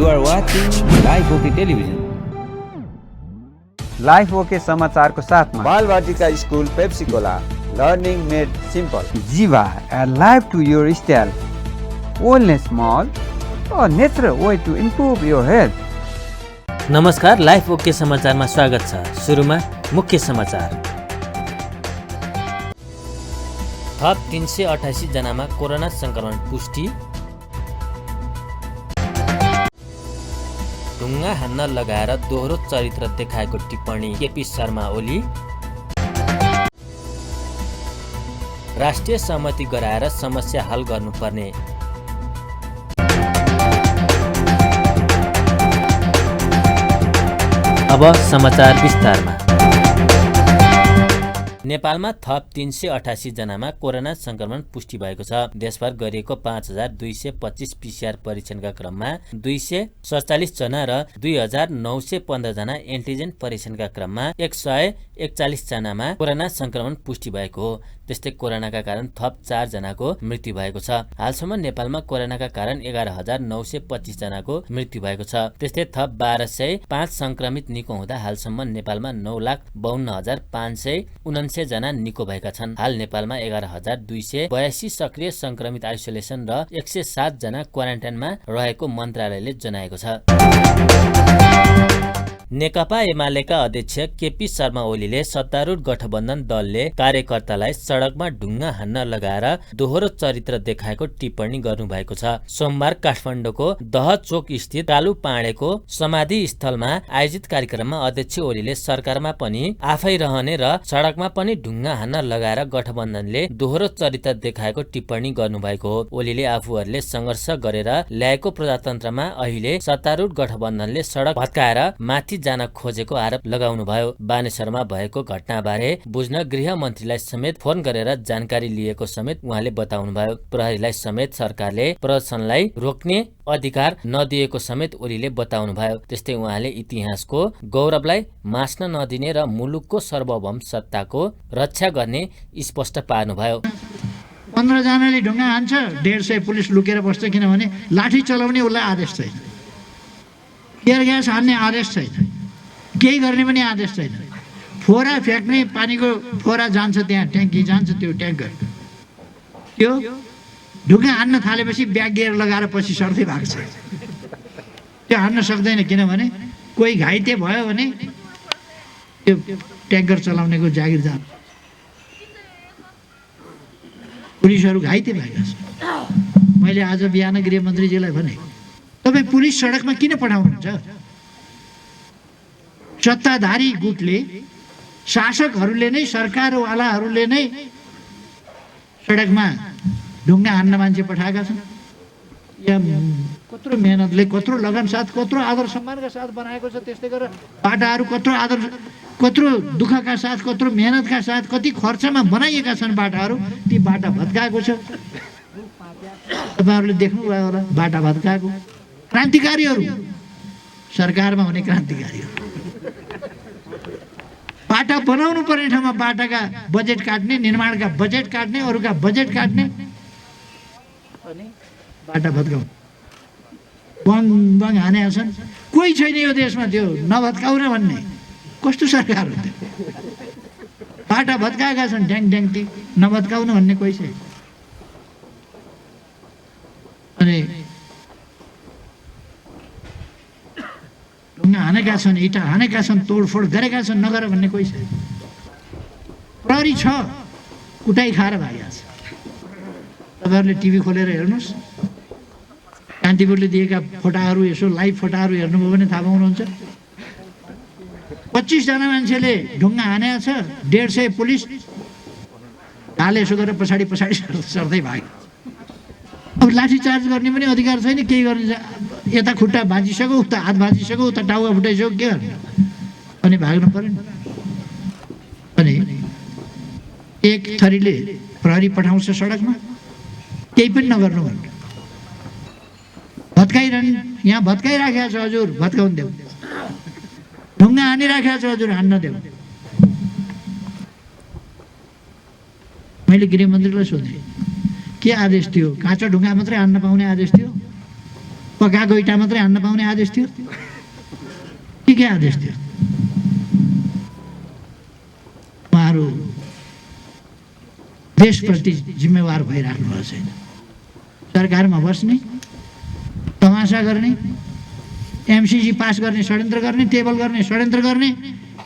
You are watching Live OK Television. Life OK समाचारको साथमा Balvatika school Pepsicola learning made simple Jiva live to your style wellness mall natural way to improve your health. नमस्कार, Life OK समाचारमा स्वागत छ। सुरुमा मुख्य समाचार। थप 388 जनामा कोरोना संक्रमण पुष्टि। ढुङ्गा हान्न लगाएर दोहोरो चरित्र देखाएको टिप्पणी केपी शर्मा ओली। राष्ट्रिय सहमति गराएर समस्या हल गर्नुपर्ने। अब समाचार विस्तारमा। नेपालमा थप 388 जनामा कोरोना संक्रमण पुष्टि भएको छ। देशभर गरिएको 5225 पीसीआर परीक्षणका क्रममा 247 जना र 2915 जना एन्टिजेन परीक्षणका क्रममा 141 जनामा कोरोना संक्रमण पुष्टि भएको हो। त्यस्तै कोरोनाका कारण थप 4 जनाको मृत्यु भएको छ। हालसम्म नेपालमा कोरोनाका कारण 11925 जनाको मृत्यु भएको छ। त्यस्तै थप 1205 संक्रमित निको हुँदा हालसम्म नेपालमा 9,52,579 जना निको भएका छन्। हाल नेपालमा 11,282 सक्रिय संक्रमित आइसोलेसन र 107 जना क्वारेन्टाइनमा रहेको मन्त्रालयले जनाएको छ। नेकपा एमालेका अध्यक्ष केपी शर्मा ओलीले सत्तारूढ गठबन्धन दलले कार्यकर्तालाई सडकमा ढुङ्गा हान्न लगाएर दोहोरो चरित्र देखाएको टिप्पणी गर्नुभएको छ। सोमबार काठमाडौँको दहचोक स्थित कालु पाँडेको समाधि स्थलमा आयोजित कार्यक्रममा अध्यक्ष ओलीले सरकारमा पनि आफै रहने र सडकमा पनि ढुङ्गा हान्न लगाएर गठबन्धनले दोहोरो चरित्र देखाएको टिप्पणी गर्नुभएको हो। ओलीले आफूहरूले सङ्घर्ष गरेर ल्याएको प्रजातन्त्रमा अहिले सत्तारूढ गठबन्धनले सडक भत्काएर माथि जान खोजेको आरोप लगाउनुभयो। बानेश्वरमा भएको घटनाबारे बुझ्न गृह मन्त्रीलाई समेत फोन गरेर जानकारी लिएको समेत उहाँले बताउनुभयो। प्रहरीलाई समेत सरकारले प्रदर्शनलाई रोक्ने अधिकार नदिएको समेत ओलीले बताउनुभयो। त्यस्तै उहाँले इतिहासको गौरवलाई मास्न नदिने र मुलुकको सार्वभौम सत्ताको रक्षा गर्ने स्पष्ट पार्नुभयो। 15 जनाले ढुङ्गा हान्छ, 150 पुलिस लुकेर बस्छ, किनभने लाठी चलाउने उसलाई आदेश छैन, टियर ग्यास हान्ने आदेश छैन, केही गर्ने पनि आदेश छैन। फोरा फ्याँक्ने, पानीको फोरा जान्छ, त्यहाँ ट्याङ्की जान्छ, त्यो ट्याङ्कर त्यो ढुङ्गा हान्न थालेपछि ब्याग गियर लगाएर पछि सर्दै भाग्छ। त्यो हान्न सक्दैन, किनभने कोही घाइते भयो भने त्यो ट्याङ्कर चलाउनेको जागिर जान्छ। पुलिसहरू घाइते भएका छन्। मैले आज बिहान गृहमन्त्रीजीलाई भने, तपाईँ पुलिस सडकमा किन पठाउनुहुन्छ? सत्ताधारी गुटले, शासकहरूले नै, सरकारवालाहरूले नै सडकमा ढुङ्गा हान्न मान्छे पठाएका छन्। यहाँ कत्रो मेहनतले, कत्रो लगन साथ, कत्रो आदर सम्मानका साथ बनाएको छ। त्यस्तै गरेर बाटाहरू कत्रो आदर, कत्रो दुःखका साथ, कत्रो मेहनतका साथ, कति खर्चमा बनाइएका छन् बाटाहरू। ती बाटा भत्काएको छ। तपाईँहरूले देख्नुभयो होला बाटा भत्काएको। क्रान्तिकारीहरू, सरकारमा हुने क्रान्तिकारीहरू बाटा बनाउनु पर्ने ठाउँमा बाटाका बजेट काट्ने, निर्माणका बजेट काट्ने, अरूका बजेट काट्ने अनि बाटा भत्काउने, बङ हाने छन्। कोही छैन यो देशमा त्यो नभत्काउन भन्ने। कस्तो सरकार हो त्यो? बाटा भत्काएका छन् ड्याङ ड्याङती, नभत्काउन भन्ने कोही छैन। अनि ढुङ्गा हानेका छन्, इँटा हानेका छन्, तोडफोड गरेका छन्, नगर भन्ने कोही छैन। प्रहरी छ, कुटाइ खाएर भागेको छ। तपाईँहरूले टिभी खोलेर हेर्नुहोस्, कान्तिपुरले दिएका फोटाहरू, यसो लाइभ फोटाहरू हेर्नुभयो भने थाहा पाउनुहुन्छ। 25 जना मान्छेले ढुङ्गा हानेको छ, 150 पुलिस ढाले यसो गरेर पछाडि पछाडि सर्दै भाग्यो। अब लाठी चार्ज गर्ने पनि अधिकार छैन, केही गर्ने, यता खुट्टा भाँचिसक्यो, उता हात भाँचिसक्यो, उता टाउका फुटाइसक्यो, के गर्ने? अनि भाग्नु पर्यो। अनि एक थरीले प्रहरी पठाउँछ सडकमा, केही पनि नगर्नु भन्नु, भत्काइरहने। यहाँ भत्काइराखेको छ, हजुर भत्काउनु देऊ। ढुङ्गा हानिराखेको छ, हजुर हान्न देऊ। मैले गृहमन्त्रीलाई सोधेँ, के आदेश थियो? काँचो ढुङ्गा मात्रै हान्न पाउने आदेश थियो? पकाएको इँटा मात्रै हान्न पाउने आदेश थियो के आदेश थियो? उहाँहरू देशप्रति जिम्मेवार भइराख्नु भएको छैन। सरकारमा बस्ने, तमासा गर्ने, एमसीसी पास गर्ने षड्यन्त्र गर्ने, टेबल गर्ने षड्यन्त्र गर्ने,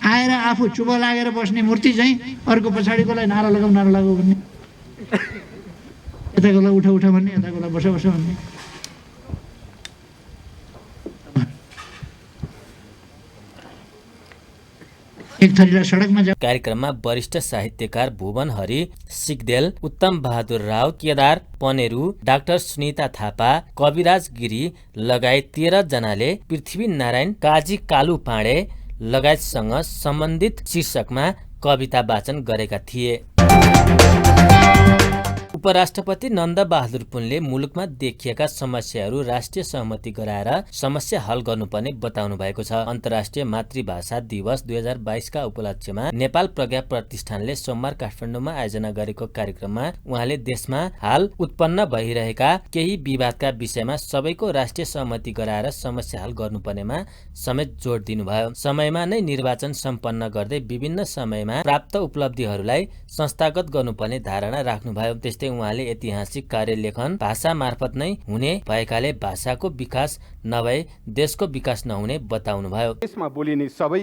आएर आफू चुप लागेर बस्ने मूर्ति चाहिँ अर्को पछाडिकोलाई नारा लगाऊ भन्ने, यताकोलाई उठ भन्ने, यताकोलाई बस भन्ने। एक थरीलाई सडकमा कार्यक्रममा वरिष्ठ साहित्यकार भुवन हरि सिगदेल, उत्तम बहादुर राव, केदार पनेरू, डाक्टर सुनिता थापा, कविराज गिरी लगायत 13 जनाले पृथ्वी नारायण काजी कालु पाँडे लगायतसँग सम्बन्धित शीर्षकमा कविता वाचन गरेका थिए। उपराष्ट्रपति नन्द बहादुर पुनले मुलुकमा देखिएका समस्याहरू राष्ट्रिय सहमति गराएर समस्या हल गर्नुपर्ने बताउनु भएको छ। अन्तर्राष्ट्रिय मातृभाषा दिवस 2022 का उपलक्ष्यमा नेपाल प्रज्ञा प्रतिष्ठानले सोमबार काठमाडौँमा आयोजना गरेको कार्यक्रममा उहाँले देशमा हाल उत्पन्न भइरहेका केही विवादका विषयमा सबैको राष्ट्रिय सहमति गराएर समस्या हल गर्नुपर्नेमा समेत जोड दिनुभयो। समयमा नै निर्वाचन सम्पन्न गर्दै विभिन्न समयमा प्राप्त उपलब्धिहरूलाई संस्थागत गर्नुपर्ने धारणा राख्नुभयो। त्यस्तै उहाँले ऐतिहासिक कार्यलेखन भाषा मार्फत नै हुने भएकाले भाषाको विकास नभए देशको विकास नहुने बताउनुभयो। देशमा बोलिने सबै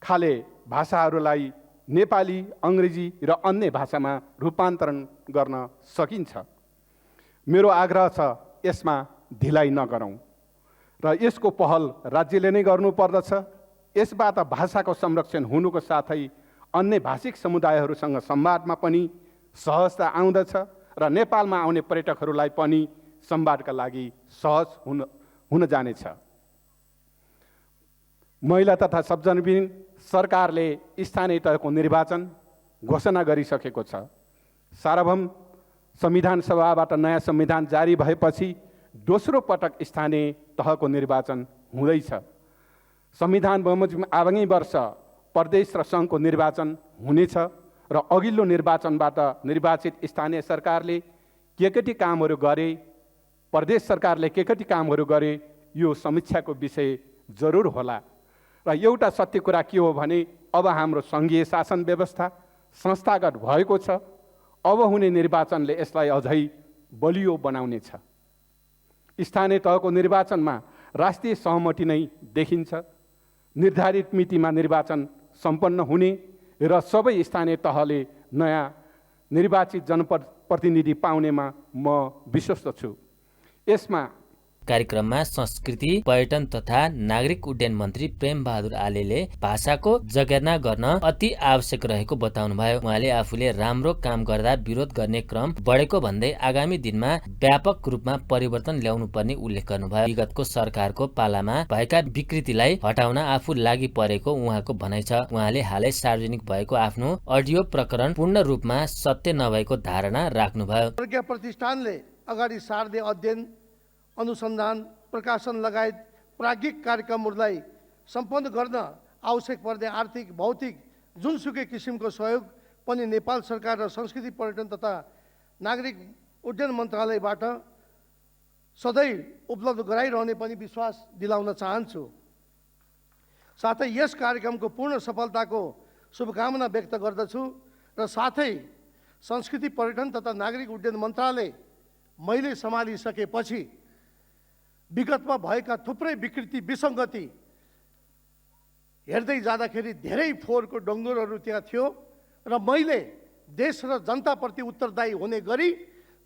खाले भाषाहरूलाई नेपाली, अङ्ग्रेजी र अन्य भाषामा रूपान्तरण गर्न सकिन्छ। मेरो आग्रह छ यसमा ढिलाइ नगरौँ र यसको पहल राज्यले नै गर्नुपर्दछ। यसबाट भाषाको संरक्षण हुनुको साथै अन्य भाषिक समुदायहरूसँग संवादमा पनि सहजता आउँदछ र नेपालमा आउने पर्यटकहरूलाई पनि संवादका लागि सहज हुन जानेछ। महिला तथा सबजनविहीन सरकारले स्थानीय तहको निर्वाचन घोषणा गरिसकेको छ। सार्वभौम संविधान सभाबाट नयाँ संविधान जारी भएपछि दोस्रो पटक स्थानीय तहको निर्वाचन हुँदैछ। संविधान बमोजिम आगामी वर्ष प्रदेश र सङ्घको निर्वाचन हुनेछ र अघिल्लो निर्वाचनबाट निर्वाचित स्थानीय सरकारले के कामहरू गरे, प्रदेश सरकारले के कामहरू गरे, यो समीक्षाको विषय जरुर होला। र एउटा सत्य कुरा के हो भने अब हाम्रो सङ्घीय शासन व्यवस्था संस्थागत भएको छ। अब हुने निर्वाचनले यसलाई अझै बलियो बनाउनेछ। स्थानीय तहको निर्वाचनमा राष्ट्रिय सहमति नै देखिन्छ। निर्धारित मितिमा निर्वाचन सम्पन्न हुने र सबै स्थानीय तहले नयाँ निर्वाचित जनप्रतिनिधि पाउनेमा म विश्वस्त छु। यसमा कार्यक्रममा संस्कृति, पर्यटन तथा नागरिक उड्डयन मन्त्री प्रेम बहादुर आलेले भाषाको जगेर्ना गर्न अति आवश्यक रहेको बताउनुभयो। उहाँले आफूले राम्रो काम गर्दा विरोध गर्ने क्रम बढेको भन्दै आगामी दिनमा व्यापक रूपमा परिवर्तन ल्याउनु पर्ने उल्लेख गर्नुभयो। विगतको सरकारको पालामा भएका विकृतिलाई हटाउन आफू लागि परेको उहाँको भनाइ छ। उहाँले हालै सार्वजनिक भएको आफ्नो अडियो प्रकरण पूर्ण रूपमा सत्य नभएको धारणा राख्नुभयो। प्रज्ञा प्रतिष्ठानले अगाडि सार्दै अध्ययन, अनुसन्धान, प्रकाशन लगायत प्राज्ञिक कार्यक्रमहरूलाई सम्पन्न गर्न आवश्यक पर्ने आर्थिक, भौतिक जुनसुकै किसिमको सहयोग पनि नेपाल सरकार र संस्कृति, पर्यटन तथा नागरिक उड्डयन मन्त्रालयबाट सधैँ उपलब्ध गराइरहने पनि विश्वास दिलाउन चाहन्छु। साथै यस कार्यक्रमको पूर्ण सफलताको शुभकामना व्यक्त गर्दछु र साथै संस्कृति, पर्यटन तथा नागरिक उड्डयन मन्त्रालय मैले सम्हालिसकेपछि विगतमा भएका थुप्रै विकृति, विसङ्गति हेर्दै जाँदाखेरि धेरै फोहोरको डङ्गुरहरू त्यहाँ थियो र मैले देश र जनताप्रति उत्तरदायी हुने गरी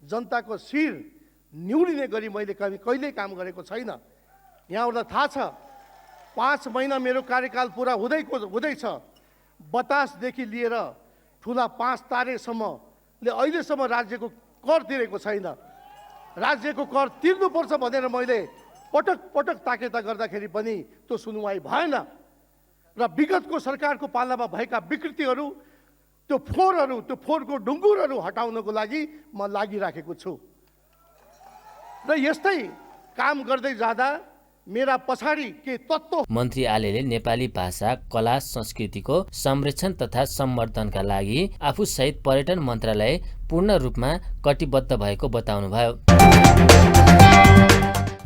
जनताको शिर निउरिने गरी मैले कहिल्यै काम गरेको छैन। यहाँहरूलाई थाहा छ 5 महिना मेरो कार्यकाल पुरा हुँदैछ। बतासदेखि लिएर ठुला 5 तारेसम्मले अहिलेसम्म राज्यको कर तिरेको छैन। राज्यको कर तिर्नुपर्छ भनेर मैले पटक पटक ताकेता गर्दाखेरि पनि त्यो सुनवाई भएन र विगतको सरकारको पालामा भएका विकृतिहरू, त्यो फोहोरको डुङ्गुरहरू हटाउनको लागि म लागिराखेको छु र यस्तै काम गर्दै जाँदा मेरा पछाडि के तत्त्व। मन्त्री आलेले नेपाली भाषा, कला, संस्कृतिको संरक्षण तथा सम्वर्धनका लागि आफूसहित पर्यटन मन्त्रालय पूर्ण रूपमा कटिबद्ध भएको बताउनुभयो।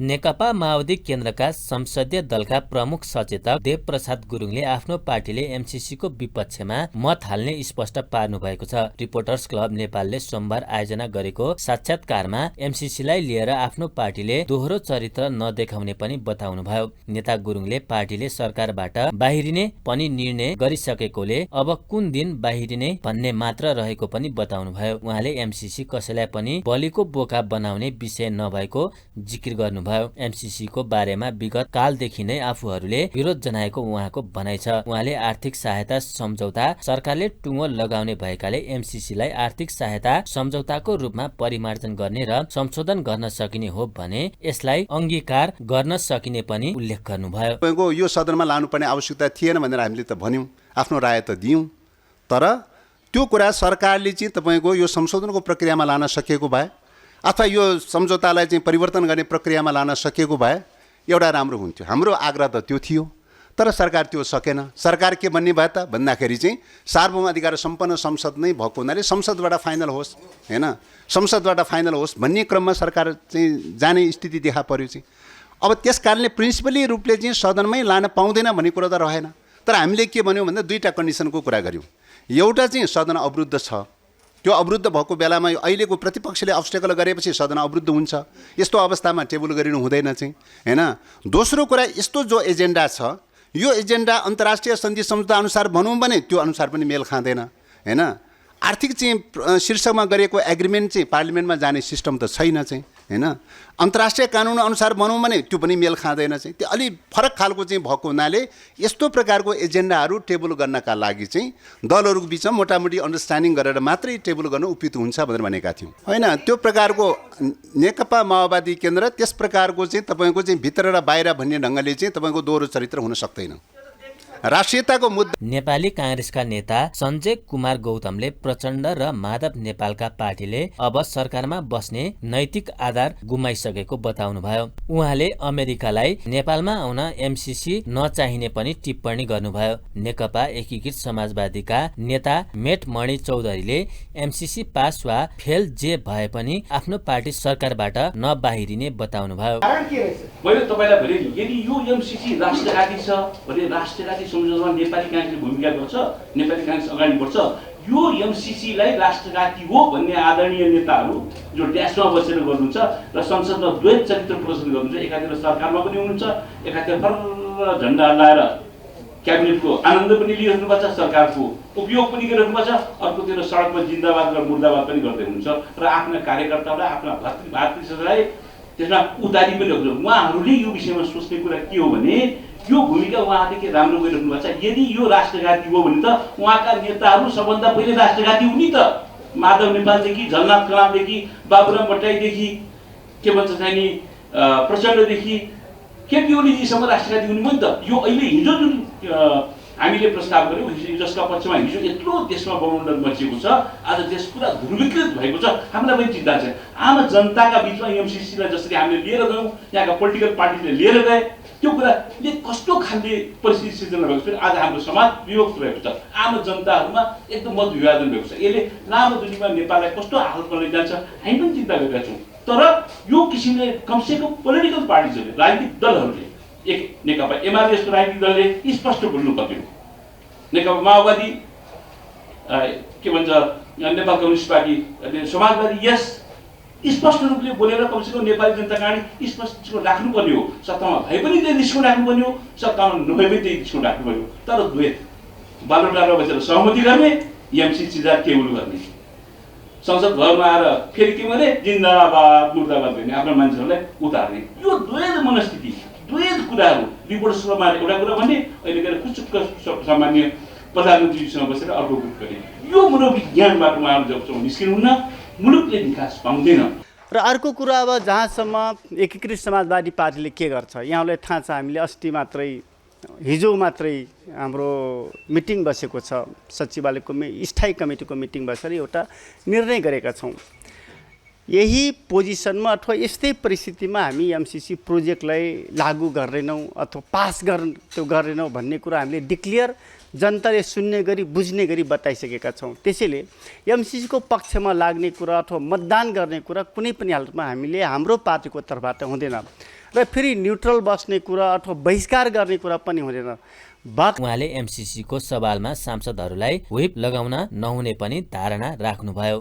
नेकपा माओवादी केन्द्रका संसदीय दलका प्रमुख सचेतक देवप्रसाद गुरुङले आफ्नो पार्टीले एमसीसीको विपक्षमा मत हाल्ने स्पष्ट पार्नु भएको छ। रिपोर्टर्स क्लब नेपालले सोमबार आयोजना गरेको साक्षात्कारमा एमसीसीलाई लिएर आफ्नो पार्टीले दोहोरो चरित्र नदेखाउने पनि बताउनुभयो। नेता गुरुङले पार्टीले सरकारबाट बाहिरिने पनि निर्णय गरिसकेकोले अब कुन दिन बाहिरिने भन्ने मात्र रहेको पनि बताउनुभयो। उहाँले एमसीसी कसैलाई पनि बलिको बोका बनाउने विषय नभएको जिकिर गर्नुभयो। एमसीसीको बारेमा विगत कालदेखि नै आफूहरूले विरोध जनाएको उहाँको भनाइ छ। उहाँले आर्थिक सहायता सम्झौता सरकारले टुङ्गो लगाउने भएकाले एमसीसीलाई आर्थिक सहायता सम्झौताको रूपमा परिमार्जन गर्ने र संशोधन गर्न सकिने हो भने यसलाई अंगीकार गर्न सकिने पनि उल्लेख गर्नुभयो। तपाईँको यो सदनमा लानुपर्ने आवश्यकता थिएन भनेर हामीले त भन्यौँ, आफ्नो राय त दियौँ, तर त्यो कुरा सरकारले चाहिँ तपाईँको यो संशोधनको प्रक्रियामा लान सकिएको भए अथवा यो सम्झौतालाई चाहिँ परिवर्तन गर्ने प्रक्रियामा लान सकिएको भए एउटा राम्रो हुन्थ्यो। हाम्रो आग्रह त त्यो थियो, तर सरकार त्यो सकेन। सरकार के भन्ने भयो त भन्दाखेरि चाहिँ सार्वभौम अधिकार सम्पन्न संसद नै भएको हुनाले संसदबाट फाइनल होस्, हैन, संसदबाट फाइनल होस् भन्ने क्रममा सरकार चाहिँ जाने स्थिति देखा पर्यो चाहिँ। अब त्यस कारणले प्रिन्सिपली रूपले चाहिँ सदनमै लान पाउँदैन भन्ने कुरा त रहेन। तर हामीले के भन्यौँ भन्दा दुईवटा कन्डिसनको कुरा गऱ्यौँ। एउटा चाहिँ सदन अवरुद्ध छ, त्यो अवरुद्ध भएको बेलामा अहिलेको प्रतिपक्षले अब्स्टेकल गरेपछि सदन अवरुद्ध हुन्छ, यस्तो अवस्थामा टेबल गरिनु हुँदैन चाहिँ, हैन। दोस्रो कुरा, यस्तो जो एजेन्डा छ यो एजेन्डा अन्तर्राष्ट्रिय सन्धि सम्झौता अनुसार भनौँ भने त्यो अनुसार पनि मेल खाँदैन, हैन। आर्थिक चाहिँ शीर्षकमा गरेको एग्रिमेन्ट चाहिँ पार्लिमेन्टमा जाने सिस्टम त छैन चाहिँ, हैन। अन्तर्राष्ट्रिय कानुन अनुसार भनौँ भने त्यो पनि मेल खाँदैन चाहिँ। त्यो अलि फरक खालको चाहिँ भएको हुनाले यस्तो प्रकारको एजेन्डाहरू टेबल गर्नका लागि चाहिँ दलहरूको बिचमा मोटामोटी अन्डरस्ट्यान्डिङ गरेर मात्रै टेबल गर्न उपयुक्त हुन्छ भनेर भनेका थियौँ, हैन। त्यो प्रकारको नेकपा माओवादी केन्द्र त्यस प्रकारको चाहिँ तपाईँको चाहिँ भित्र र बाहिर भन्ने ढङ्गले चाहिँ तपाईँको दोहोरो चरित्र हुन सक्दैन। राष्ट्रियताको मुद्दा नेपाली कांग्रेसका नेता सञ्जय कुमार गौतमले प्रचण्ड र माधव नेपालका पार्टीले अब सरकारमा बस्ने नैतिक आधार गुमाइसकेको बताउनुभयो। उहाँले अमेरिकालाई नेपालमा आउन एमसीसी नचाहिने पनि टिप्पणी गर्नुभयो। नेकपा एकीकृत समाजवादीका नेता मेटमणि चौधरीले एमसीसी पास वा फेल जे भए पनि आफ्नो पार्टी सरकारबाट नबाहिरिने बताउनुभयो। मैले तपाईलाई भने यदि यो एमसीसी राष्ट्रघाती छ भने राष्ट्रघाती सम्झौतामा नेपाली कांग्रेसले भूमिका गर्छ, नेपाली कांग्रेस अगाडि बढ्छ। यो एमसीसीलाई राष्ट्रघाती हो भन्ने आदरणीय नेताहरू जो ड्यासमा बसेर गर्नुहुन्छ र संसदमा द्वैत चरित्र प्रदर्शन गर्नुहुन्छ, एकातिर सरकारमा पनि हुनुहुन्छ, एकातिर फर झण्डा हल्लाएर क्याबिनेटको आनन्द पनि लिइरहनुपर्छ, सरकारको उपयोग पनि गरिरहनुपर्छ, अर्कोतिर सडकमा जिन्दाबाद र मुर्दाबाद पनि गर्दै हुनुहुन्छ र आफ्ना कार्यकर्तालाई आफ्ना भातृलाई त्यसमा उतारी पनि राख्नु। उहाँहरूले यो विषयमा सोच्ने कुरा के हो भने यो भूमिका उहाँहरूले के राम्रो गरिरहनु भएको छ। यदि यो राष्ट्रघाती हो भने त उहाँका नेताहरू सबभन्दा पहिले राष्ट्रघाती हुने त माधव नेपालदेखि, झलनाथ कलामदेखि, बाबुराम भट्टराईदेखि, के भन्छ चाहिँ प्रचण्डदेखि केपी ओलीजीसम्म राष्ट्रघाती हुने भयो नि त। यो अहिले हिजो जुन हामीले प्रस्ताव गर्यौँ, जसका पक्षमा हिजो यत्रो देशमा बमण्डल मचिएको छ, आज देश पुरा ध्रुवीकृत भएको छ, हामीलाई पनि चिन्ता छ। आम जनताका बिचमा एमसीसीलाई जसरी हामीले लिएर गयौँ, यहाँका पोलिटिकल पार्टीले लिएर गए, त्यो कुराले कस्तो खालले परिस्थिति सिर्जना भएको छ। आज हाम्रो समाज विभक्त भएको छ, आम जनताहरूमा एकदम मत विभाजन भएको छ। यसले लामो दूरीमा नेपाललाई कस्तो हालतमा लैजान्छ हामी पनि चिन्ता गरेका छौँ। तर यो किसिमले कमसेकम पोलिटिकल पार्टिजहरूले, राजनीतिक दलहरूले, एक नेकपा एमाले जस्तो राजनीतिक दलले स्पष्ट बोल्नु पर्यो। नेकपा माओवादी, के भन्छ नेपाल कम्युनिस्ट पार्टी, समाजवादी, यस स्पष्ट रूपले बोलेर कमसेकम नेपाली जनताका अगाडि स्पष्ट दृष्टिकोण राख्नुपर्ने हो। सत्तामा भए पनि त्यही दृष्टिकोण राख्नुपर्ने हो, सत्तामा नभए पनि त्यही दृष्टिकोण राख्नुपर्ने हो। तर द्वैत बालोटारमा बसेर सहमति गर्ने, एमसीसी टेबल गर्ने, संसद भवनमा आएर फेरि के भने जिन्दाबाद मुर्दाबाद गर्ने, आफ्ना मान्छेहरूलाई उतार्ने, यो द्वैत मनस्थिति, द्वैत कुराहरू रिपोर्टर्समा एउटा कुरा भने अहिले गएर कुचुक्क सामान्य प्रधानमन्त्रीसँग बसेर अर्को ग्रुप गर्ने, यो मनोविज्ञानबाट उहाँहरू जबसम्म निस्किनुहुन्न मुलुकले विकास पाउँदैन। र अर्को कुरा, अब जहाँसम्म एकीकृत समाजवादी पार्टीले के गर्छ, यहाँलाई थाहा छ, हामीले अस्ति मात्रै हिजो मात्रै हाम्रो मिटिङ बसेको छ, सचिवालयको स्थायी कमिटीको मिटिङ बसेर एउटा निर्णय गरेका छौँ। यही पोजिसनमा अथवा यस्तै परिस्थितिमा हामी एमसीसी प्रोजेक्टलाई लागू गर्दैनौँ अथवा पास गर्दैनौँ भन्ने कुरा हामीले डिक्लियर जनताले सुन्ने गरी बुझ्ने गरी बताइसकेका छौँ। त्यसैले एमसीसीको पक्षमा लाग्ने कुरा अथवा मतदान गर्ने कुरा कुनै पनि हालतमा हामीले हाम्रो पार्टीको तर्फबाट हुँदैन। र फेरि न्युट्रल बस्ने कुरा अथवा बहिष्कार गर्ने कुरा पनि हुँदैन। उहाँले एमसीसीको सवालमा सांसदहरूलाई व्हिप लगाउन नहुने पनि धारणा राख्नुभयो।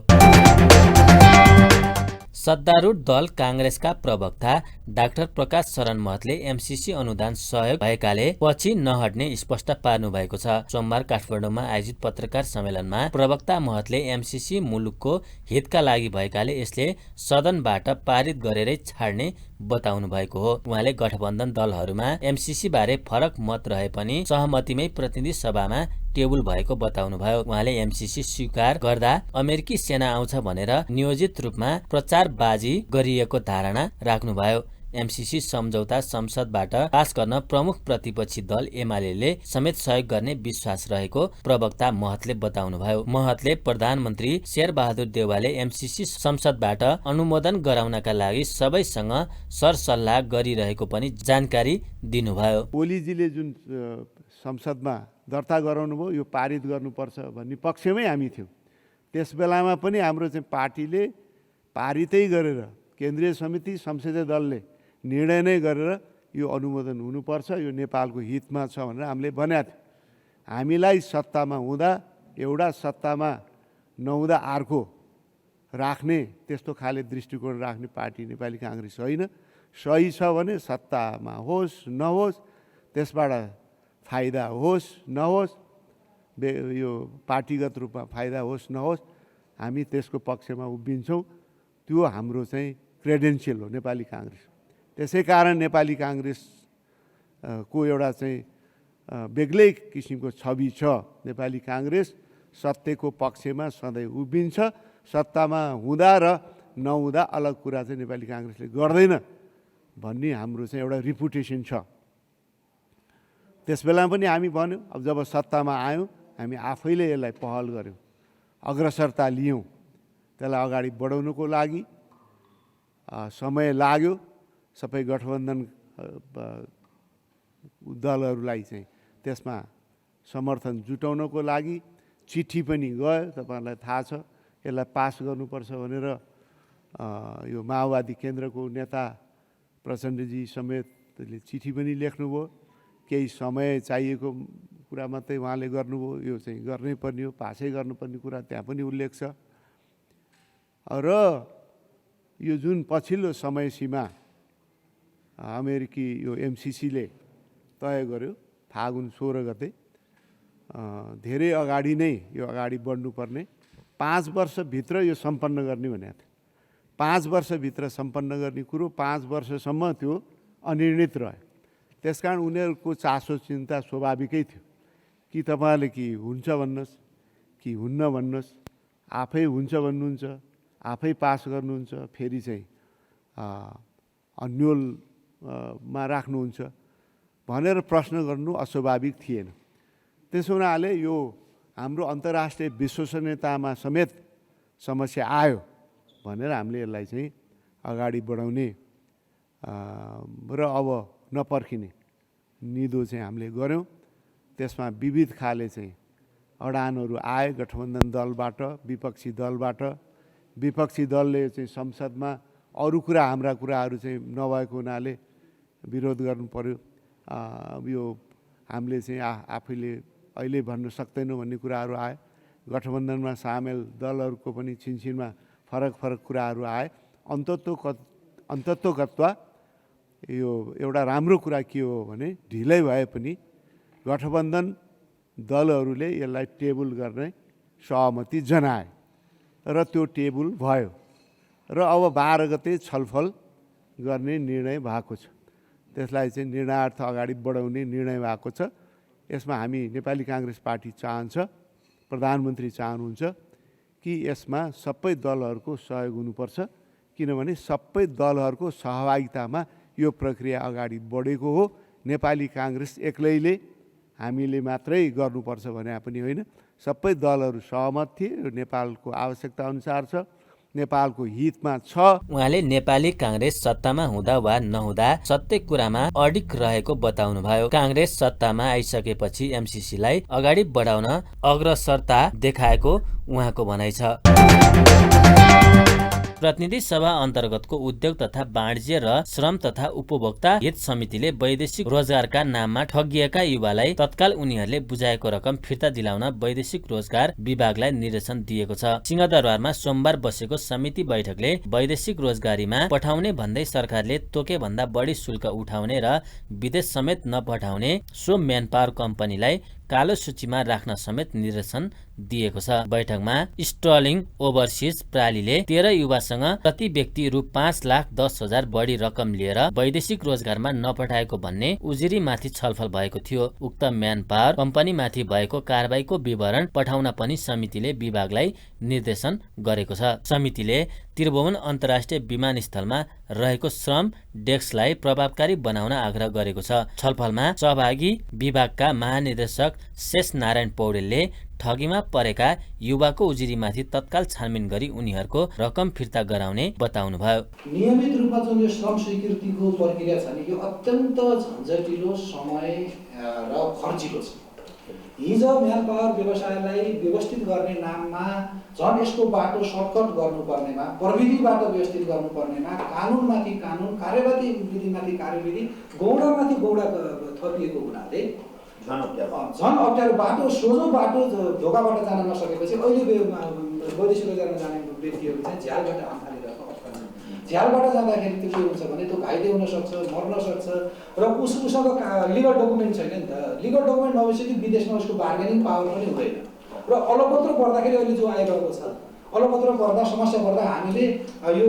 सत्तारूढ दल काङ्ग्रेसका प्रवक्ता डाक्टर प्रकाश शरण महतले एमसीसी अनुदान सहयोग भएकाले पछि नहट्ने स्पष्ट पार्नु भएको छ। सोमबार काठमाडौँमा आयोजित पत्रकार सम्मेलनमा प्रवक्ता महतले एमसीसी मुलुकको हितका लागि भएकाले यसले सदनबाट पारित गरेरै छाड्ने बताउनु भएको हो। उहाँले गठबन्धन दलहरूमा एमसीसी बारे फरक मत रहे पनि सहमतिमै प्रतिनिधि सभामा टेबुल भएको बताउनुभयो। उहाँले एमसीसी स्वीकार गर्दा अमेरिकी सेना आउँछ भनेर नियोजित रूपमा प्रचारबाजी गरिएको धारणा राख्नुभयो। एमसीसी सम्झौता संसदबाट पास गर्न प्रमुख प्रतिपक्षी दल एमाले समेत सहयोग गर्ने विश्वास रहेको प्रवक्ता महतले बताउनुभयो। महतले प्रधानमन्त्री शेरबहादुर देउवाले एमसीसी संसदबाट अनुमोदन गराउनका लागि सबैसँग सरसल्लाह गरिरहेको पनि जानकारी दिनुभयो। ओलीजीले जुन संसदमा दर्ता गराउनु भयो यो पारित गर्नुपर्छ भन्ने पक्षमै हामी थियौँ। त्यस बेलामा पनि हाम्रो चाहिँ पार्टीले पारितै गरेर केन्द्रीय समिति संसदीय दलले निर्णय नै गरेर यो अनुमोदन हुनुपर्छ, यो नेपालको हितमा छ भनेर हामीले भनेका थियौँ। हामीलाई सत्तामा हुँदा एउटा सत्तामा नहुँदा अर्को राख्ने त्यस्तो खाले दृष्टिकोण राख्ने पार्टी नेपाली काङ्ग्रेस होइन। सही छ भने सत्तामा होस् नहोस्, त्यसबाट फाइदा होस् नहोस्, यो पार्टीगत रूपमा फाइदा होस् नहोस्, हामी त्यसको पक्षमा उभिन्छौँ। त्यो हाम्रो चाहिँ क्रेडेन्सियल हो नेपाली काङ्ग्रेस। त्यसै कारण नेपाली काङ्ग्रेस को एउटा चाहिँ बेग्लै किसिमको छवि छ। नेपाली काङ्ग्रेस सत्यको पक्षमा सधैँ उभिन्छ। सत्तामा हुँदा र नहुँदा अलग कुरा चाहिँ नेपाली काङ्ग्रेसले गर्दैन भन्ने हाम्रो चाहिँ एउटा रिपुटेसन छ। त्यस बेला पनि हामी भन्यौँ, अब जब सत्तामा आयौँ हामी आफैले यसलाई पहल गऱ्यौँ, अग्रसरता लियौँ। त्यसलाई अगाडि बढाउनुको लागि समय लाग्यो। सबै गठबन्धन दलहरूलाई चाहिँ त्यसमा समर्थन जुटाउनको लागि चिठी पनि गयो। तपाईँहरूलाई थाहा छ, यसलाई पास गर्नुपर्छ भनेर यो माओवादी केन्द्रको नेता प्रचण्डजी समेतले चिठी पनि लेख्नुभयो। केही समय चाहिएको कुरा मात्रै उहाँले गर्नुभयो। यो चाहिँ गर्नै पर्ने हो, पासै गर्नुपर्ने कुरा त्यहाँ पनि उल्लेख छ। र यो जुन पछिल्लो समय सीमा अमेरिकी यो एमसीसीले तय गर्यो फागुन 16 गते, धेरै अगाडि नै यो अगाडि बढ्नुपर्ने, 5 वर्षभित्र यो सम्पन्न गर्ने भनेको थियो। 5 वर्षभित्र सम्पन्न गर्ने कुरो 5 वर्षसम्म त्यो अनिर्णित रह्यो। त्यसकारण उनीहरूको चासो चिन्ता स्वाभाविकै थियो कि तपाईँहरूले कि हुन्छ भन्नुहोस् कि हुन्न भन्नुहोस्, आफै हुन्छ भन्नुहुन्छ, आफै पास गर्नुहुन्छ, फेरि चाहिँ अन्यलमा राख्नुहुन्छ भनेर प्रश्न गर्नु अस्वाभाविक थिएन। त्यसो हुनाले यो हाम्रो अन्तर्राष्ट्रिय विश्वसनीयतामा समेत समस्या आयो भनेर हामीले यसलाई चाहिँ अगाडि बढाउने र अब नपर्खिने निधो चाहिँ हामीले गऱ्यौँ। त्यसमा विविध खाले चाहिँ अडानहरू आए गठबन्धन दलबाट, विपक्षी दलबाट। विपक्षी दलले चाहिँ संसदमा अरू कुरा हाम्रा कुराहरू चाहिँ नभएको हुनाले विरोध गर्नु पर्यो। यो हामीले चाहिँ आफैले अहिले भन्न सक्दैनौँ भन्ने कुराहरू आए। गठबन्धनमा सामेल दलहरूको पनि छिनछिनमा फरक फरक कुराहरू आए। अन्तत्वगत्वा यो एउटा राम्रो कुरा के हो भने ढिलै भए पनि गठबन्धन दलहरूले यसलाई टेबल गर्ने सहमति जनाए र त्यो टेबल भयो र अब 12 गते छलफल गर्ने निर्णय भएको छ। त्यसलाई चाहिँ निर्णयार्थ अगाडि बढाउने निर्णय भएको छ। यसमा हामी नेपाली काङ्ग्रेस पार्टी चाहन्छ, प्रधानमन्त्री चाहनुहुन्छ कि यसमा सबै दलहरूको सहयोग हुनुपर्छ, किनभने सबै दलहरूको सहभागितामा यो प्रक्रिया अगाडि बढेको हो। नेपाली काङ्ग्रेस एक्लैले हामीले मात्रै गर्नुपर्छ भने पनि होइन, सबै दलहरू सहमत थिए। यो नेपालको आवश्यकता अनुसार छ, नेपालको हितमा छ। उहाँले नेपाली काङ्ग्रेस सत्तामा हुँदा वा नहुँदा सत्य कुरामा अडिग रहेको बताउनुभयो। काङ्ग्रेस सत्तामा आइसकेपछि एमसीसीलाई अगाडि बढाउन अग्रसरता देखाएको उहाँको भनाइ छ। प्रतिनिधि सभा अन्तर्गतको उद्योग तथा वाणिज्य र श्रम तथा उपभोक्ता हित समितिले वैदेशिक रोजगारका नाममा ठगिएका युवालाई तत्काल उनीहरूले बुझाएको रकम फिर्ता दिलाउन वैदेशिक रोजगार विभागलाई निर्देशन दिएको छ। सिंहदरबारमा सोमबार बसेको समिति बैठकले वैदेशिक रोजगारीमा पठाउने भन्दै सरकारले तोके भन्दा बढी शुल्क उठाउने र विदेश समेत नपठाउने सो म्यानपावर कम्पनीलाई कालो सूचीमा राख्न समेत निर्देशन दिएको छ। बैठकमा स्टर्लिङ ओभरसिज प्रणालीले 13 युवासँग प्रति व्यक्ति रु 5,10,000 बढी रकम लिएर वैदेशिक रोजगारमा नपठाएको भन्ने उजुरीमाथि छलफल भएको थियो। उक्त म्यानपावर कम्पनीमाथि भएको कारबाहीको विवरण पठाउन पनि समितिले विभागलाई निर्देशन गरेको छ। समितिले त्रिभुवन अन्तर्राष्ट्रिय विमानस्थलमा रहेको श्रम डेस्कलाई प्रभावकारी बनाउन आग्रह गरेको छ। छलफलमा सहभागी विभागका महानिर्देशक शेष नारायण पौडेलले ठगीमा परेका युवाको उजुरीमाथि तत्काल छानबिन गरी उनीहरूको रकम फिर्ता गराउने बताउनुभयो। नियमित रूपमा जुन यो श्रम स्वीकृतिको प्रक्रिया छ नि यो अत्यन्त झन्झटिलो समय र खर्चिलो छ। हिजो म्यानपावर व्यवसायलाई व्यवस्थित गर्ने नाममा झन् यसको बाटो सर्टकट गर्नुपर्नेमा, प्रविधिबाट व्यवस्थित गर्नुपर्नेमा, कानुनमाथि कानुन, कार्यवाही विधिमाथि कार्यविधि, गौडामाथि गौडा थपिएको हुनाले झन् अप्ठ्यारो बाटो, सोझो बाटो ढोकाबाट जान नसकेपछि अहिले वैदेशिक रोजगारमा जाने व्यक्तिहरू चाहिँ झ्यालबाट हालिरहेको अवस्था छ। झ्यालबाट जाँदाखेरि त्यो के हुन्छ भने त्यो घाइते हुन सक्छ, मर्न सक्छ र उसँग लिगल डकुमेन्ट छैन नि त। लिगल डकुमेन्ट नभएपछि विदेशमा उसको बार्गेनिङ पावर पनि हुँदैन र अलपत्र पर्दाखेरि अहिले जो आइरहेको छ, अलपत्र पर्दा समस्या पर्दा हामीले यो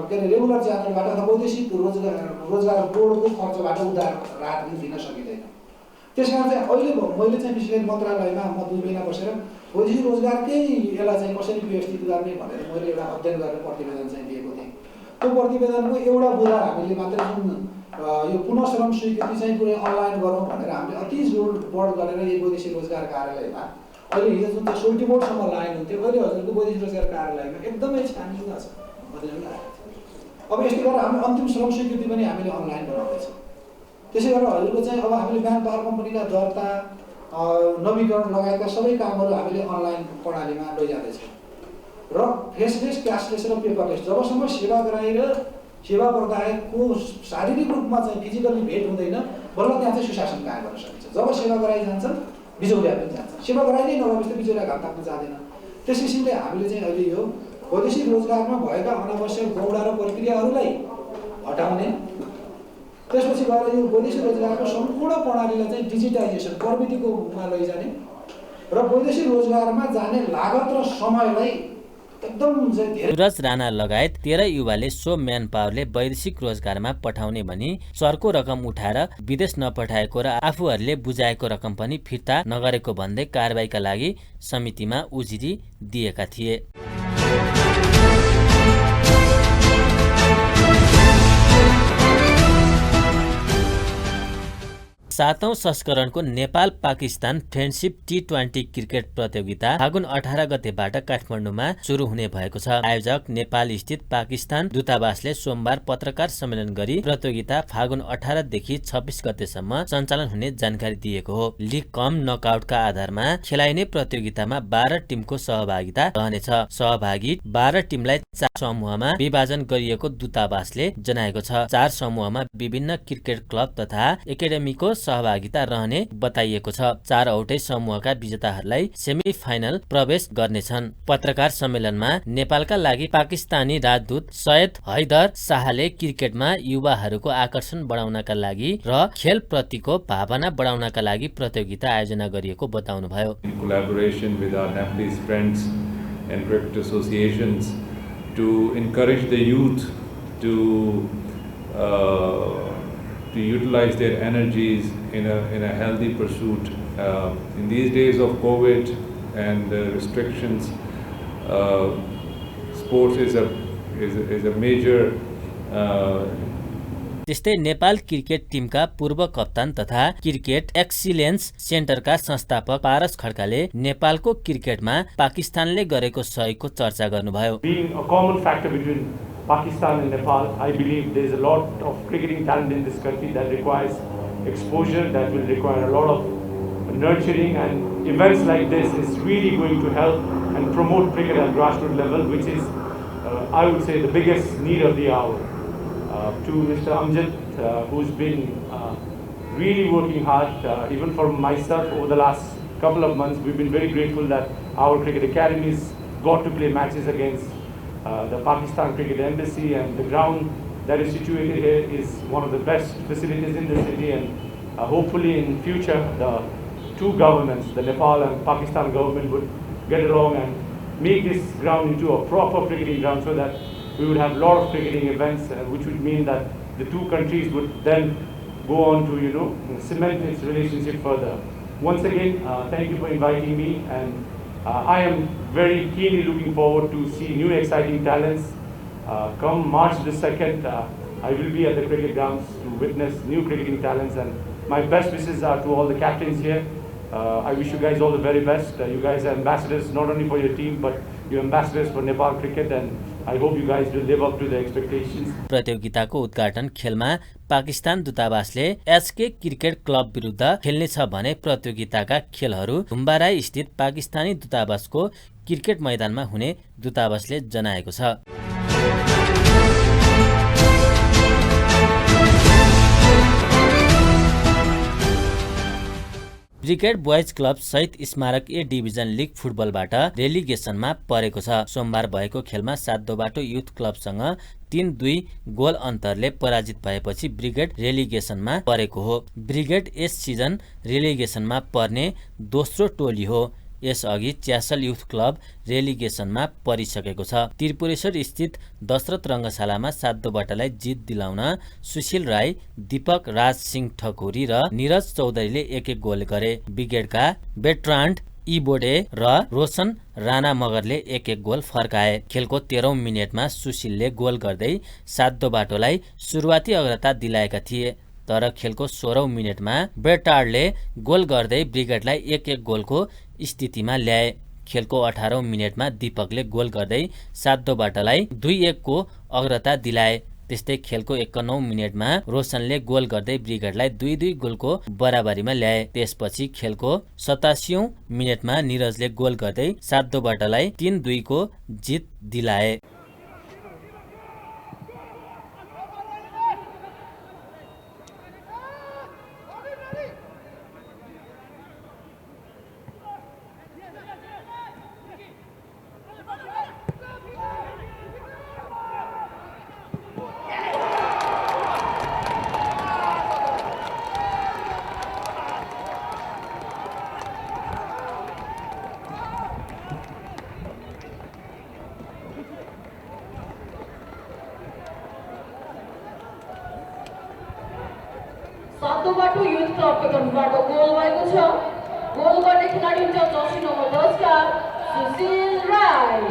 के अरे रेगुलर च्यानलबाट अथवा वैदेशिक रोजगार बोर्डको खर्चबाट उधार राहत पनि दिन सकिँदैन। त्यसकारण चाहिँ अहिले मैले चाहिँ विशेष मन्त्रालयमा म 2 महिना बसेर वैदेशिक रोजगारकै यसलाई चाहिँ कसरी व्यवस्थित गर्ने भनेर मैले एउटा अध्ययन गरेर प्रतिवेदन चाहिँ दिएको थिएँ। त्यो प्रतिवेदनको एउटा बुँदा हामीले मात्रै जुन यो पुनः श्रम स्वीकृति चाहिँ पुरै अनलाइन गरौँ भनेर हामीले अति जोड बढ गरेर यो वैदेशिक रोजगार कार्यालयमा अहिले हिजो जुन चाहिँ 60 बोर्डसम्म लाइन हुन्थ्यो, अहिले हजुरको वैदेशिक रोजगार कार्यालयमा एकदमै छानिङ छ। अब यस्तै गरेर हामी अन्तिम श्रम स्वीकृति पनि हामीले अनलाइन बनाउँदैछौँ। त्यसै गरेर हजुरको चाहिँ अब हामीले म्यानपावर कम्पनीका दर्ता, नवीकरण लगायतका सबै कामहरू हामीले अनलाइन प्रणालीमा लैजाँदैछौँ र फेसलेस, क्यासलेस र पेपरलेस जबसम्म सेवाग्राही र सेवा प्रदायकको शारीरिक रूपमा चाहिँ फिजिकली भेट हुँदैन बल्ल त्यहाँ चाहिँ सुशासन कायम गर्न सकिन्छ। जब सेवाग्राही जान्छन् बिचौलिया पनि जान्छ, सेवाग्राही नै नभएपछि त बिचौलिया घाम ताप्न जाँदैन। त्यस किसिमले हामीले चाहिँ अहिले यो वैदेशिक रोजगारमा भएका अनावश्यक गौडा र प्रक्रियाहरूलाई हटाउने, त्यसपछि गएर यो वैदेशिक रोजगारको सम्पूर्ण प्रणालीलाई चाहिँ डिजिटाइजेसन प्रविधिकोमा लैजाने र वैदेशिक रोजगारमा जाने लागत र समयलाई एकदम सूरज राणा लगायत 13 युवाले सो म्यानपावरले वैदेशिक रोजगारमा पठाउने भनी चर्को रकम उठाएर विदेश नपठाएको र आफूहरूले बुझाएको रकम पनि फिर्ता नगरेको भन्दै कारबाहीका लागि समितिमा उजुरी दिएका थिए। 7औं संस्करणको Nepal Pakistan friendship T20 cricket प्रतियोगिता फागुन 18 गतेबाट काठमाडौँमा सुरु हुने भएको छ। आयोजक नेपाल स्थित पाकिस्तान दूतावासले सोमबार पत्रकार सम्मेलन गरी प्रतियोगिता फागुन 18 देखि 26 गतेसम्म सञ्चालन हुने जानकारी दिएको हो। लिग कम नकआउटका आधारमा खेलाइने प्रतियोगितामा 12 टिमको सहभागिता रहनेछ। सहभागी 12 टिमलाई 4 समूहमा विभाजन गरिएको दूतावासले जनाएको छ। 4 समूहमा विभिन्न क्रिकेट क्लब तथा एकाडेमीको सहभागिता रहने बताइएको छ। 4 औटै समूहका विजेताहरूलाई सेमी फाइनल प्रवेश गर्नेछन्। पत्रकार सम्मेलनमा नेपालका लागि पाकिस्तानी राजदूत सैयद हैदर शाहले क्रिकेटमा युवाहरूको आकर्षण बढाउनका लागि र खेल प्रतिको भावना बढाउनका लागि प्रतियोगिता आयोजना गरिएको बताउनुभयो। Collaboration with our Nepalese friends and cricket associations to encourage the youth to utilize their energies in a healthy pursuit. In these days of COVID and restrictions, sports is a major. त्यस्तै Nepal cricket टिमका पूर्व कप्तान तथा cricket excellence सेन्टरका संस्थापक पारस खड्काले नेपालको क्रिकेटमा पाकिस्तानले गरेको सहयोगको चर्चा गर्नुभयो। Being a common factor between Pakistan and Nepal, I believe there is a lot of cricketing talent in this country that requires exposure, that will require a lot of nurturing, and events like this is really going to help and promote cricket at grassroots level, which is I would say, the biggest need of the hour. To Mr. Amjad, who's been really working hard, even for myself over the last couple of months, we've been very grateful that our cricket academies got to play matches against the Pakistan Cricket Embassy, and the ground that is situated here is one of the best facilities in the city, and hopefully in future the two governments, the Nepal and Pakistan government, would get along and make this ground into a proper cricketing ground so that we would have a lot of cricketing events, which would mean that the two countries would then go on to, cement its relationship further. Once again, thank you for inviting me, and I am very keenly looking forward to see new exciting talents. Come March the 2nd, I will be at the cricket grounds to witness new cricketing talents, and my best wishes are to all the captains here. I wish you guys all the very best. You guys are ambassadors not only for your team, but you're ambassadors for Nepal cricket, and I hope you guys will live up to the expectations. प्रतियोगिताको उद्घाटन खेलमा Pakistan दूतावासले SK cricket club विरुद्ध खेल्नेछ भने प्रतियोगिताका खेलहरू हुम्बाराई स्थित Pakistani दूतावासको cricket मैदानमा हुने दूतावासले जनाएको छ। ब्रिगेड बोइज क्लब सहित स्मारक ए डिभिजन लिग फुटबलबाट रेलिगेसनमा परेको छ। सोमबार भएको खेलमा सातदोबाटो युथ क्लबसँग 3-2 गोल अन्तरले पराजित भएपछि ब्रिगेड रेलिगेसनमा परेको हो। ब्रिगेड यस सिजन रेलिगेसनमा पर्ने दोस्रो टोली हो। यसअघि च्यासल युथ क्लब रेलिगेसनमा परिसकेको छ। त्रिपुरेश्वर स्थित दशरथ रङ्गशालामा सातदोबाटालाई जित दिलाउन सुशील राई, दीपक राज सिंह ठकुरी र निरज चौधरीले एक गोल गरे। ब्रिगेडका बेट्रान्ड इबोडे र रोशन राणा मगरले एक गोल फर्काए। खेलको 13औं मिनेटमा सुशीलले गोल गर्दै सातदोबाटोलाई सुरुवाती अग्रता दिलाएका थिए, तर खेलको 16औं मिनेटमा बेटार्डले गोल गर्दै ब्रिगेडलाई एक गोलको स्थितिमा ल्याए। खेलको 18औं मिनेटमा दीपकले गोल गर्दै सातदोबाटालाई 2-1 को अग्रता दिलाए। त्यस्तै खेलको 51औं मिनेटमा रोशनले गोल गर्दै ब्रिगेडलाई 2-2 गोलको बराबरीमा ल्याए। त्यसपछि खेलको 87औं मिनेटमा निरजले गोल गर्दै सातदोबाटालाई 3-2 को जित दिलाए। सातदोबाटो युथ क्लबको तर्फबाट गोल भएको छ। गोल गर्ने खेलाडी हुन्छ जर्सी नम्बर 10 का सुशील राई।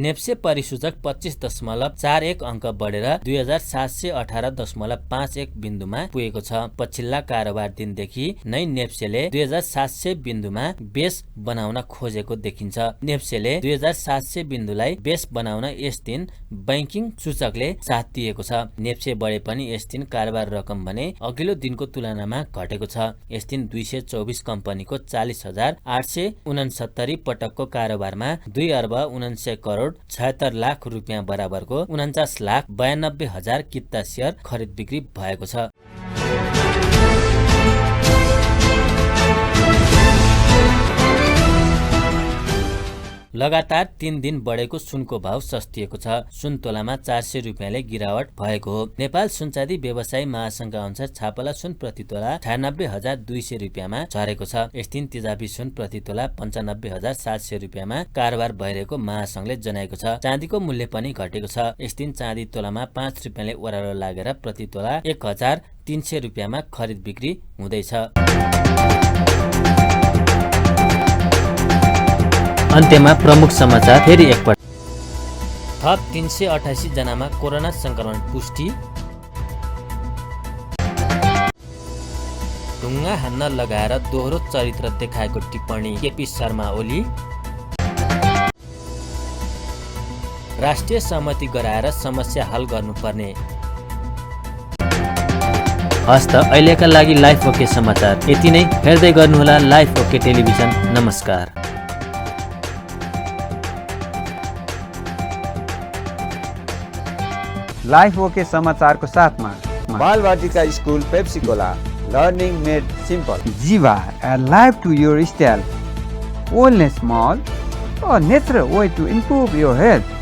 नेप्से परिसूचक 25.41 अङ्क बढेर 2718.51 बिन्दुमा पुगेको छ। पछिल्ला कारोबार दिनदेखि नै नेप्सेले 2700 बिन्दुमा बेस बनाउन खोजेको देखिन्छ। नेप्सेले 2700 बिन्दुलाई बेस बनाउन यस दिन बैंकिङ सूचकले साथ दिएको छ। नेप्से बढे पनि यस दिन कारोबार रकम भने अघिल्लो दिनको तुलनामा घटेको छ। यस दिन 224 कम्पनीको 40,869 पटकको कारोबारमा 2 अर्ब 49 करोड 76 लाख रुपियाँ बराबरको 49,92,000 किता शेयर खरिद बिक्री भएको छ। लगातार 3 दिन बढेको सुनको भाव सस्तिएको छ। सुन तोलामा 400 रुपियाँले गिरावट भएको हो। नेपाल सुनचाँदी व्यवसायी महासंघ अनुसार छापला सुन प्रति तोला 98,200 रुपियाँमा झरेको छ। यस दिन तेजाबी सुन प्रति तोला 95,700 रुपियाँमा कारोबार भइरहेको महासंघले जनाएको छ। चाँदीको मूल्य पनि घटेको छ। यस दिन चाँदी तोलामा 5 रुपियाँले ओह्रालो लागेर प्रति तोला 1,300 रुपियाँमा खरिद बिक्री हुँदैछ। अन्त्यमा प्रमुख समाचार फेरि एकपटक। थप 388 जनामा कोरोना संक्रमण पुष्टि। ढुङ्गा हान्न लगाएर दोहोरो चरित्र देखाएको टिप्पणी केपी शर्मा ओली। राष्ट्रिय सहमति गराएर समस्या हल गर्नुपर्ने। हस्त अहिलेका लागि लाइफ ओके समाचार यति नै। हेर्दै गर्नुहोला लाइफ ओके टेलिभिजन। नमस्कार। लाइफ ओके समाचारको साथमा Balvatika school Pepsicola, learning made simple. Jiva, a life to your style. Wellness Mall, a natural way to improve your health.